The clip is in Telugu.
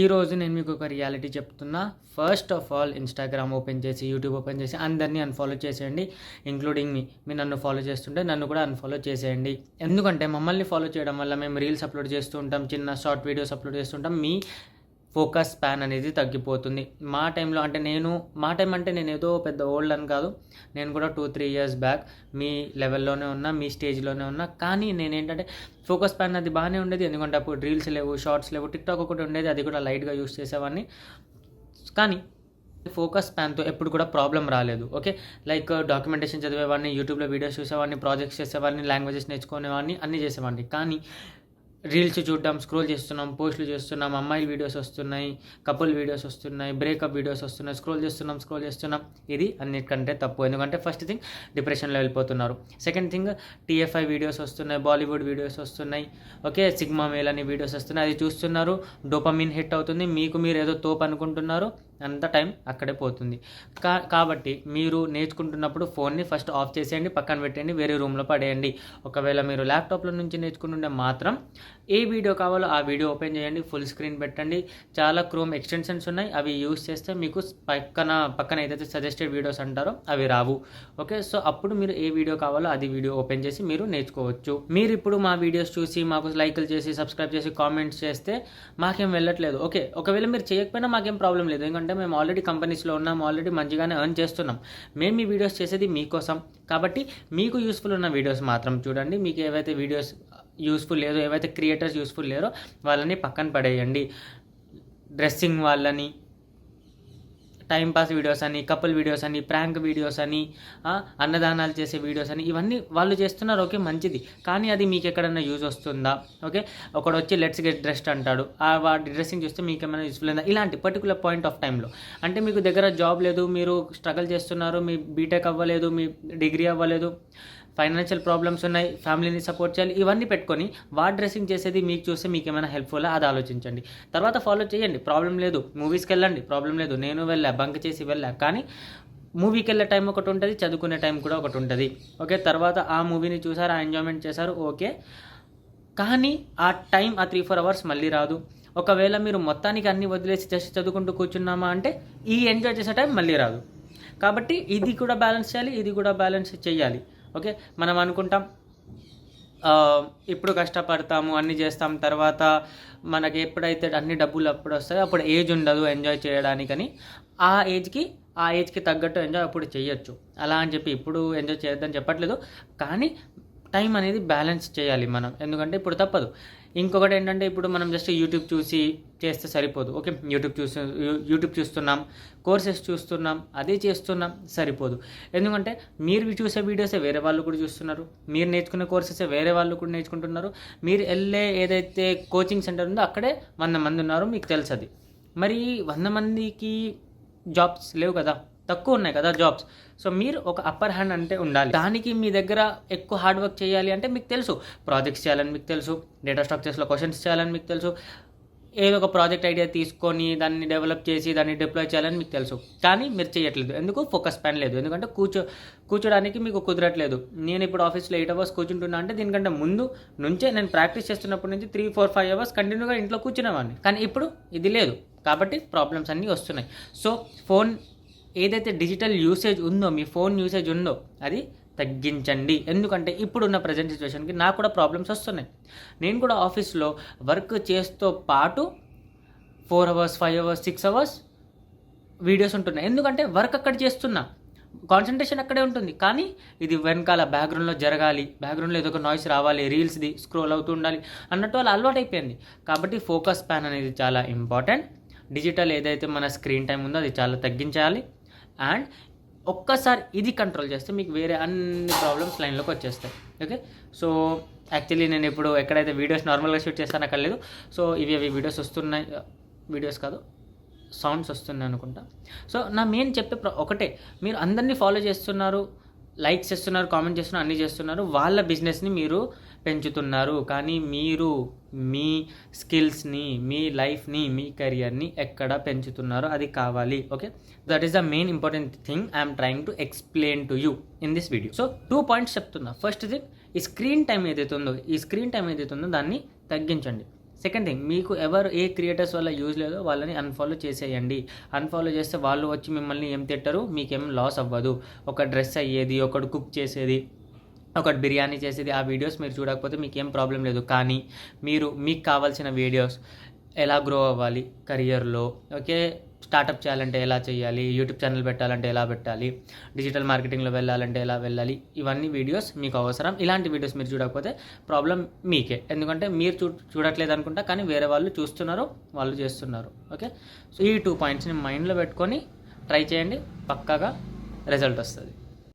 ఈరోజు నేను మీకు ఒక రియాలిటీ చెప్తున్నా. First of all Instagram open చేసి, యూట్యూబ్ ఓపెన్ చేసి అందరిని అన్‌ఫాలో చేసేయండి. ఇంక్లూడింగ్ మీ. మీరు నన్ను ఫాలో చేస్తుంటే నన్ను కూడా అన్‌ఫాలో చేసేయండి. ఎందుకంటే మమ్మల్ని ఫాలో చేయడం వల్ల మేము రీల్స్ అప్లోడ్ చేస్తూ ఉంటాం, చిన్న షార్ట్ వీడియోస్ అప్లోడ్ చేస్తుంటాం. మీ ఫోకస్ స్పాన్ అనేది తగ్గిపోతుంది. మా టైంలో అంటే మా టైం అంటే నేను ఏదో పెద్ద ఓల్డ్ అని కాదు. నేను కూడా 2-3 ఇయర్స్ బ్యాక్ మీ లెవెల్లోనే ఉన్నా, మీ స్టేజ్‌లోనే ఉన్నా. కానీ నేనేంటంటే ఫోకస్ స్పాన్ అది బాగానే ఉండేది. ఎందుకంటే అప్పుడు రీల్స్ లేవు, షార్ట్స్ లేవు, టిక్‌టాక్ ఒకటి ఉండేది. అది కూడా లైట్‌గా యూజ్ చేసేవాడిని. కానీ ఫోకస్ స్పాన్‌తో ఎప్పుడు కూడా ప్రాబ్లమ్ రాలేదు. ఓకే. లైక్ డాక్యుమెంటేషన్ చదివేవాడిని, యూట్యూబ్‌లో వీడియోస్ చూసేవాడిని, ప్రాజెక్ట్స్ చేసేవాడిని, లాంగ్వేజెస్ నేర్చుకునేవాడిని, అన్నీ చేసేవాడిని. కానీ రీల్స్ చూడడం, స్క్రోల్ చేస్తున్నాం, పోస్టులు చేస్తున్నాం, అమ్మాయిల వీడియోస్ వస్తున్నాయి, కపుల్ వీడియోస్ వస్తున్నాయి, బ్రేకప్ వీడియోస్ వస్తున్నాయి, స్క్రోల్ చేస్తున్నాం. ఇది అన్నిటికంటే తప్పు. ఎందుకంటే ఫస్ట్ థింగ్ డిప్రెషన్లో వెళ్ళిపోతున్నారు. సెకండ్ థింగ్ టీఎఫ్ఐ వీడియోస్ వస్తున్నాయి, బాలీవుడ్ వీడియోస్ వస్తున్నాయి, ఓకే, సిగ్మా మేల్ అనే వీడియోస్ వస్తున్నాయి. అది చూస్తున్నారు, డోపమిన్ హిట్ అవుతుంది, మీకు మీరు ఏదో తోపు అనుకుంటున్నారు, అంత టైం అక్కడే పోతుంది. కాబట్టి మీరు నేర్చుకుంటున్నప్పుడు ఫోన్ని ఫస్ట్ ఆఫ్ చేసేయండి, పక్కన పెట్టండి, వేరే రూమ్లో పడేయండి. ఒకవేళ మీరు ల్యాప్టాప్లో నుంచి నేర్చుకుంటుంటే మాత్రం ఏ వీడియో కావాలో ఆ వీడియో ఓపెన్ చేయండి, ఫుల్ స్క్రీన్ పెట్టండి. చాలా క్రోమ్ ఎక్స్టెన్షన్స్ ఉన్నాయి, అవి యూస్ చేస్తే మీకు పక్కన ఏదైతే సజెస్టెడ్ వీడియోస్ అంటారో అవి రావు. ఓకే. సో అప్పుడు మీరు ఏ వీడియో కావాలో అది వీడియో ఓపెన్ చేసి మీరు నేర్చుకోవచ్చు. మీరు ఇప్పుడు మా వీడియోస్ చూసి మాకు లైక్లు చేసి, సబ్స్క్రైబ్ చేసి, కామెంట్స్ చేస్తే మాకేం వెళ్ళట్లేదు. ఓకే. ఒకవేళ మీరు చేయకపోయినా మాకేం ప్రాబ్లం లేదు. ఎందుకంటే మేము ఆల్రెడీ కంపెనీస్లో ఉన్నాం, ఆల్రెడీ మంచిగానే ఎర్న్ చేస్తున్నాం. మేము ఈ వీడియోస్ చేసేది మీకోసం. కాబట్టి మీకు యూస్ఫుల్ ఉన్న వీడియోస్ మాత్రం చూడండి. మీకు ఏవైతే వీడియోస్ యూస్ఫుల్ లేదో, ఏవైతే క్రియేటర్స్ యూస్ఫుల్ లేరో వాళ్ళని పక్కన పడేయండి. డ్రెస్సింగ్ వాళ్ళని, టైంపాస్ వీడియోస్ అని, కపుల్ వీడియోస్ అని, ప్రాంక్ వీడియోస్ అని, అన్నదానాలు చేసే వీడియోస్ అని, ఇవన్నీ వాళ్ళు చేస్తున్నారు. ఓకే, మంచిది. కానీ అది మీకు ఎక్కడన్నా యూజ్ వస్తుందా? ఓకే. ఒకడు వచ్చి లెట్స్ గెట్ డ్రెస్డ్ అంటాడు, వాడి డ్రెస్సింగ్ చూస్తే మీకు ఏమైనా యూస్ఫుల్ ఉందా? ఇలాంటి పర్టికులర్ పాయింట్ ఆఫ్ టైంలో, అంటే మీకు దగ్గర జాబ్ లేదు, మీరు స్ట్రగుల్ చేస్తున్నారు, మీ బీటెక్ అవ్వలేదు, మీ డిగ్రీ అవ్వలేదు, ఫైనాన్షియల్ ప్రాబ్లమ్స్ ఉన్నాయి, ఫ్యామిలీని సపోర్ట్ చేయాలి, ఇవన్నీ పెట్టుకొని వాడు డ్రెస్సింగ్ చేసేది మీకు చూస్తే మీకు ఏమైనా హెల్ప్ఫుల్లా అది ఆలోచించండి. తర్వాత ఫాలో చేయండి, ప్రాబ్లం లేదు. మూవీస్కి వెళ్ళండి, ప్రాబ్లం లేదు. నేను బంక్ చేసి వెళ్ళా. కానీ మూవీకి వెళ్ళే టైం ఒకటి ఉంటుంది, చదువుకునే టైం కూడా ఒకటి ఉంటుంది. ఓకే. తర్వాత ఆ మూవీని చూసారు, ఆ ఎంజాయ్మెంట్ చేశారు, ఓకే. కానీ ఆ టైం, ఆ 3-4 అవర్స్ మళ్ళీ రాదు. ఒకవేళ మీరు మొత్తానికి అన్నీ వదిలేసి జస్ట్ చదువుకుంటూ కూర్చున్నామా అంటే ఈ ఎంజాయ్ చేసే టైం మళ్ళీ రాదు. కాబట్టి ఇది కూడా బ్యాలెన్స్ చేయాలి, ఇది కూడా బ్యాలెన్స్ చేయాలి. ఓకే. మనం అనుకుంటాం ఇప్పుడు కష్టపడతాము, అన్నీ చేస్తాం, తర్వాత మనకి ఎప్పుడైతే అన్ని డబ్బులు అప్పుడు వస్తాయో అప్పుడు ఏజ్ ఉండదు ఎంజాయ్ చేయడానికని. ఆ ఏజ్కి తగ్గట్టు ఎంజాయ్ అప్పుడు చేయొచ్చు. అలా అని చెప్పి ఇప్పుడు ఎంజాయ్ చేయొద్దని చెప్పట్లేదు. కానీ టైం అనేది బ్యాలెన్స్ చేయాలి మనం. ఎందుకంటే ఇప్పుడు తప్పదు. ఇంకొకటి ఏంటంటే ఇప్పుడు మనం జస్ట్ యూట్యూబ్ చూసి చేస్తే సరిపోదు. ఓకే. యూట్యూబ్ చూస్తున్నాం, కోర్సెస్ చూస్తున్నాం, అదే చేస్తున్నాం, సరిపోదు. ఎందుకంటే మీరు చూసే వీడియోసే వేరే వాళ్ళు కూడా చూస్తున్నారు, మీరు నేర్చుకునే కోర్సెసే వేరే వాళ్ళు కూడా నేర్చుకుంటున్నారు, మీరు వెళ్ళే ఏదైతే కోచింగ్ సెంటర్ ఉందో అక్కడే 100 మంది ఉన్నారు, మీకు తెలుసు అది. మరి 100 మందికి జాబ్స్ లేవు కదా, తక్కువ ఉన్నాయి కదా జాబ్స్. సో మీరు ఒక అప్పర్ హ్యాండ్ అంటే ఉండాలి. దానికి మీ దగ్గర ఎక్కువ హార్డ్ వర్క్ చేయాలి అంటే మీకు తెలుసు, ప్రాజెక్ట్స్ చేయాలని మీకు తెలుసు, డేటా స్ట్రక్చర్స్లో క్వశ్చన్స్ చేయాలని మీకు తెలుసు, ఏదో ఒక ప్రాజెక్ట్ ఐడియా తీసుకొని దాన్ని డెవలప్ చేసి దాన్ని డిప్లాయ్ చేయాలని మీకు తెలుసు. కానీ మీరు చేయట్లేదు. ఎందుకు? ఫోకస్ స్పాన్ లేదు. ఎందుకంటే కూర్చోడానికి మీకు కుదరట్లేదు. నేను ఇప్పుడు ఆఫీస్లో 8 అవర్స్ కూర్చుంటున్నా అంటే దీనికంటే ముందు నుంచే నేను ప్రాక్టీస్ చేస్తున్నప్పటి నుంచి 3-4-5 అవర్స్ కంటిన్యూగా ఇంట్లో కూర్చునేవాడిని. కానీ ఇప్పుడు ఇది లేదు. కాబట్టి ప్రాబ్లమ్స్ అన్నీ వస్తున్నాయి. సో ఫోన్ ఏదైతే డిజిటల్ యూసేజ్ ఉందో, మీ ఫోన్ యూసేజ్ ఉందో అది తగ్గించండి. ఎందుకంటే ఇప్పుడున్న ప్రజెంట్ సిచ్యువేషన్కి నాకు కూడా ప్రాబ్లమ్స్ వస్తున్నాయి. నేను కూడా ఆఫీస్లో వర్క్ చేస్తూ పాటు 4 అవర్స్, 5 అవర్స్, 6 అవర్స్ వీడియోస్ ఉంటున్నాయి. ఎందుకంటే వర్క్ అక్కడ చేస్తున్నా, కాన్సన్ట్రేషన్ అక్కడే ఉంటుంది. కానీ ఇది వెనకాల బ్యాక్గ్రౌండ్లో జరగాలి, బ్యాక్గ్రౌండ్లో ఏదో ఒక నాయిస్ రావాలి, రీల్స్ది స్క్రోల్ అవుతూ ఉండాలి అన్నట్టు వాళ్ళు అలవాటు అయిపోయింది. కాబట్టి ఫోకస్ స్పాన్ అనేది చాలా ఇంపార్టెంట్. డిజిటల్ ఏదైతే మన స్క్రీన్ టైం ఉందో అది చాలా తగ్గించాలి. అండ్ ఒక్కసారి ఇది కంట్రోల్ చేస్తే మీకు వేరే అన్ని ప్రాబ్లమ్స్ లైన్లోకి వచ్చేస్తాయి. ఓకే. సో యాక్చువల్లీ నేను ఇప్పుడు ఎక్కడైతే వీడియోస్ నార్మల్గా షూట్ చేస్తాను అక్కడ లేదు. సో ఇవి వీడియోస్ వస్తున్నాయి, వీడియోస్ కాదు సౌండ్స్ వస్తున్నాయి అనుకుంటా. సో నా మెయిన్ చెప్పే ఒకటే, మీరు అందరినీ ఫాలో చేస్తున్నారు, లైక్స్ చేస్తున్నారు, కామెంట్ చేస్తున్నారు, అన్నీ చేస్తున్నారు, వాళ్ళ బిజినెస్ని మీరు పెంచుతున్నారు. కానీ మీరు మీ స్కిల్స్ని, మీ లైఫ్ని, మీ కెరియర్ని ఎక్కడ పెంచుతున్నారో అది కావాలి. Okay. That is the main important thing I'm trying to explain to you in this video. So 2 points చెప్తున్నా. ఫస్ట్ థింగ్, ఈ స్క్రీన్ టైం ఏదైతే ఉందో దాన్ని తగ్గించండి. సెకండ్ థింగ్, మీకు ఏ క్రియేటర్స్ వల్ల యూజ్ లేదో వాళ్ళని అన్ఫాలో చేసేయండి. అన్ఫాలో చేస్తే వాళ్ళు వచ్చి మిమ్మల్ని ఏం తిట్టరు, మీకేం లాస్ అవ్వదు. ఒక డ్రెస్ అయ్యేది, ఒకడు కుక్ చేసేది, ఒకటి బిర్యానీ చేసేది, ఆ వీడియోస్ మీరు చూడకపోతే మీకేం ప్రాబ్లం లేదు. కానీ మీకు కావాల్సిన వీడియోస్ ఎలా గ్రో అవ్వాలి కెరియర్లో, ఓకే, స్టార్టప్ చేయాలంటే ఎలా చేయాలి, యూట్యూబ్ ఛానల్ పెట్టాలంటే ఎలా పెట్టాలి, డిజిటల్ మార్కెటింగ్లో వెళ్ళాలంటే ఎలా వెళ్ళాలి, ఇవన్నీ వీడియోస్ మీకు అవసరం. ఇలాంటి వీడియోస్ మీరు చూడకపోతే ప్రాబ్లం మీకే, ఎందుకంటే మీరు చూడట్లేదు అనుకుంటా, కానీ వేరే వాళ్ళు చూస్తున్నారు, వాళ్ళు చేస్తున్నారు. ఓకే, సో ఈ 2 పాయింట్స్ని మైండ్లో పెట్టుకొని ట్రై చేయండి, పక్కాగా రిజల్ట్ వస్తుంది.